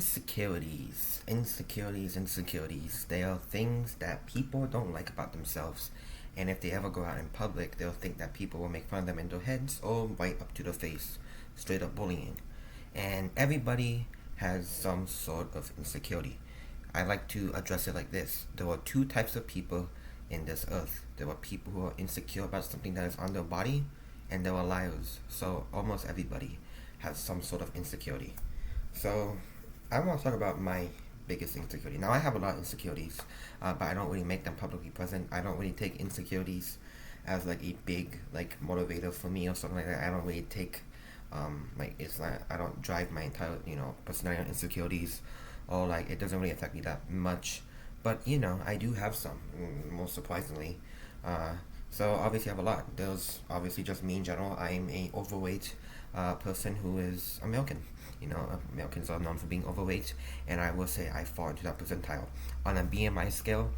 Insecurities. They are things that people don't like about themselves. And if they ever go out in public, they'll think that people will make fun of them in their heads or right up to the face. Straight up bullying. And everybody has some sort of insecurity. I like to address it like this. There are two types of people in this earth. There are people who are insecure about something that is on their body, and there are liars. So almost everybody has some sort of insecurity. So I want to talk about my biggest insecurity. Now I have a lot of insecurities, but I don't really make them publicly present. I don't really take insecurities as like a big like motivator for me or something like that. I don't really take like it's not. I don't drive my entire personality on insecurities, or like it doesn't really affect me that much. But I do have some. Most surprisingly, uh, so obviously I have a lot. There's obviously just me in general. I'm a overweight person who is American. Americans are known for being overweight, and I will say I fall into that percentile. On a BMI scale,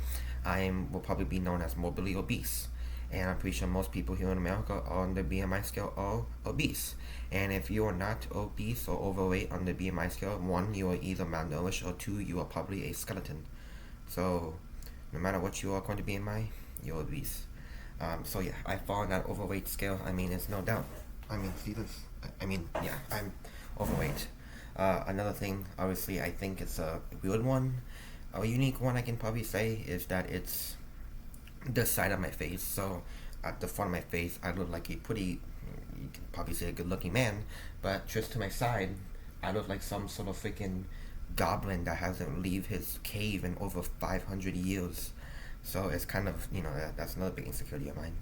will probably be known as morbidly obese, and I'm pretty sure most people here in America on the BMI scale are obese. And if you are not obese or overweight on the BMI scale, one, you are either malnourished, or two, you are probably a skeleton. So, no matter what you are according to BMI, you're obese. So yeah, I fall on that overweight scale. I mean, it's no doubt. I mean, see this? Yeah, I'm overweight. Another thing, obviously, I think it's a weird one. A unique one I can probably say is that it's the side of my face. So at the front of my face, I look like a pretty, you can probably say a good-looking man, but just to my side, I look like some sort of freaking goblin that hasn't leave his cave in over 500 years. So it's kind of, that's another big insecurity of mine.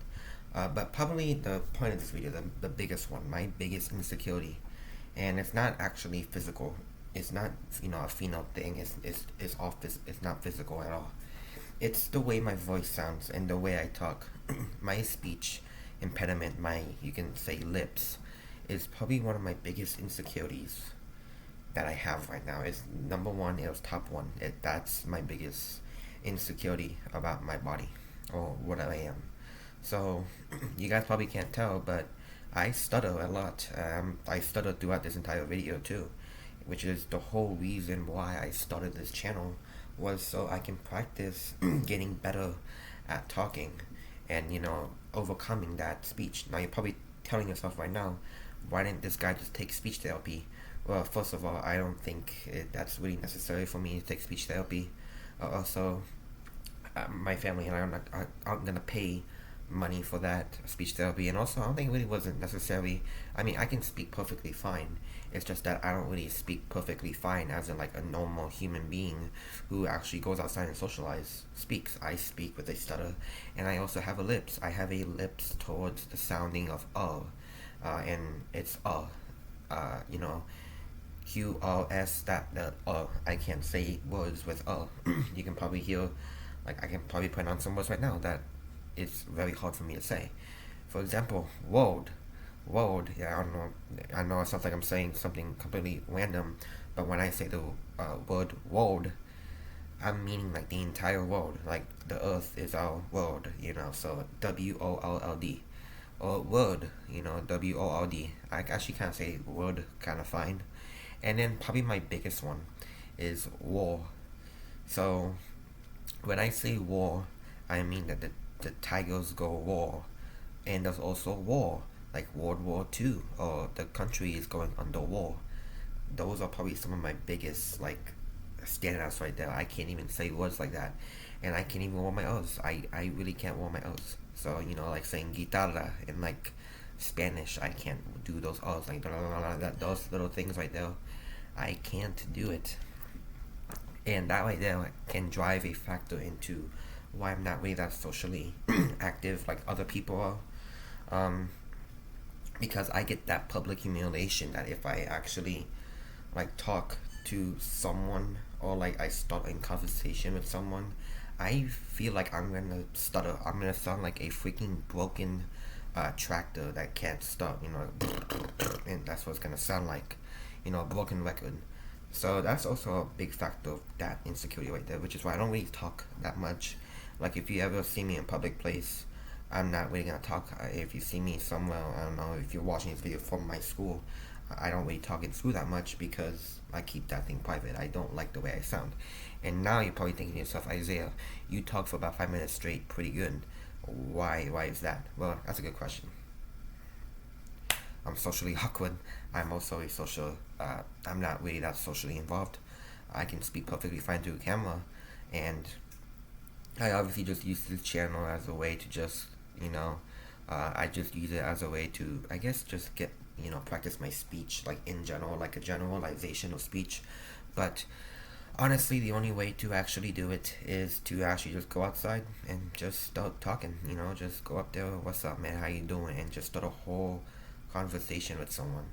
But probably the point of this video, the biggest one, my biggest insecurity, and it's not actually physical. It's not, a female thing. It's not physical at all. It's the way my voice sounds and the way I talk. My speech impediment, you can say lips, is probably one of my biggest insecurities that I have right now. Is number one. It was top one. That's my biggest insecurity about my body or what I am. So you guys probably can't tell, but I stutter a lot. I stuttered throughout this entire video too, which is the whole reason why I started this channel, was so I can practice getting better at talking and overcoming that speech. Now you're probably telling yourself right now, why didn't this guy just take speech therapy? Well, first of all, I don't think that's really necessary for me to take speech therapy. Also, my family and I aren't gonna pay money for that speech therapy, and also I don't think it really wasn't necessary. I mean, I can speak perfectly fine. It's just that I don't really speak perfectly fine as in like a normal human being who actually goes outside and speaks. I speak with a stutter, and I also have a lips. I have a lips towards the sounding of and it's you know, QRS, that the I can't say words with You can probably hear, like I can probably pronounce some words right now that it's very hard for me to say. For example, world. Yeah, I don't know. I know it sounds like I'm saying something completely random, but when I say the word world, I'm meaning like the entire world. Like the Earth is our world, So WORLD, or word, WORD. I actually can't say word kind of fine. And then probably my biggest one is war. So when I say war, I mean that the tigers go war, and there's also war, like World War II, or the country is going under war. Those are probably some of my biggest like standouts right there. I can't even say words like that, and I can't even warm my O's. I really can't warm my O's. So like saying guitarra in like Spanish, I can't do those O's, like those little things right there. I can't do it, and that right there can drive a factor into why I'm not really that socially active like other people are. Because I get that public humiliation that if I actually like talk to someone, or like I start in conversation with someone, I feel like I'm gonna stutter. I'm gonna sound like a freaking broken tractor that can't stop, and that's what it's gonna sound like, a broken record. So that's also a big factor of that insecurity right there, which is why I don't really talk that much. Like if you ever see me in public place, I'm not really gonna talk. If you see me somewhere, I don't know, if you're watching this video from my school, I don't really talk it through that much because I keep that thing private. I don't like the way I sound. And now you're probably thinking to yourself, Isaiah, you talk for about 5 minutes straight, pretty good. Why is that? Well, that's a good question. I'm socially awkward. I'm also a social. I'm not really that socially involved. I can speak perfectly fine to a camera, and I obviously just use this channel as a way to just, I just use it as a way to, I guess, just get, practice my speech, like in general, like a generalization of speech. But honestly, the only way to actually do it is to actually just go outside and just start talking, just go up there, what's up, man, how you doing, and just start a whole conversation with someone,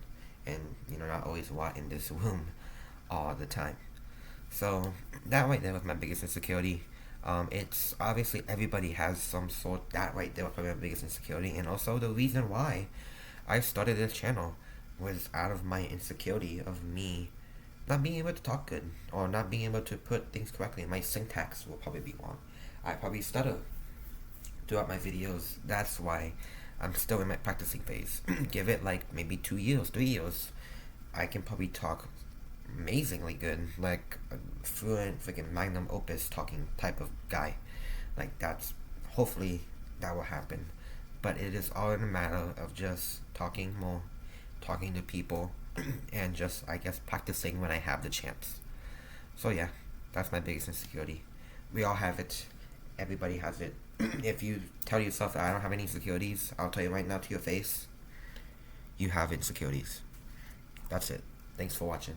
and, not always walk in this room all the time. So that right there was my biggest insecurity. It's obviously everybody has some sort. That right there was probably my biggest insecurity, and also the reason why I started this channel was out of my insecurity of me not being able to talk good or not being able to put things correctly. My syntax will probably be wrong. I probably stutter throughout my videos. That's why I'm still in my practicing phase. Give it like maybe 2 years, 3 years, I can probably talk amazingly good, like a fluent freaking magnum opus talking type of guy. Like that's hopefully that will happen. But it is all in a matter of just talking more, talking to people, and just I guess practicing when I have the chance. So yeah, that's my biggest insecurity. We all have it. Everybody has it. If you tell yourself that I don't have any insecurities, I'll tell you right now to your face, you have insecurities. That's it. Thanks for watching.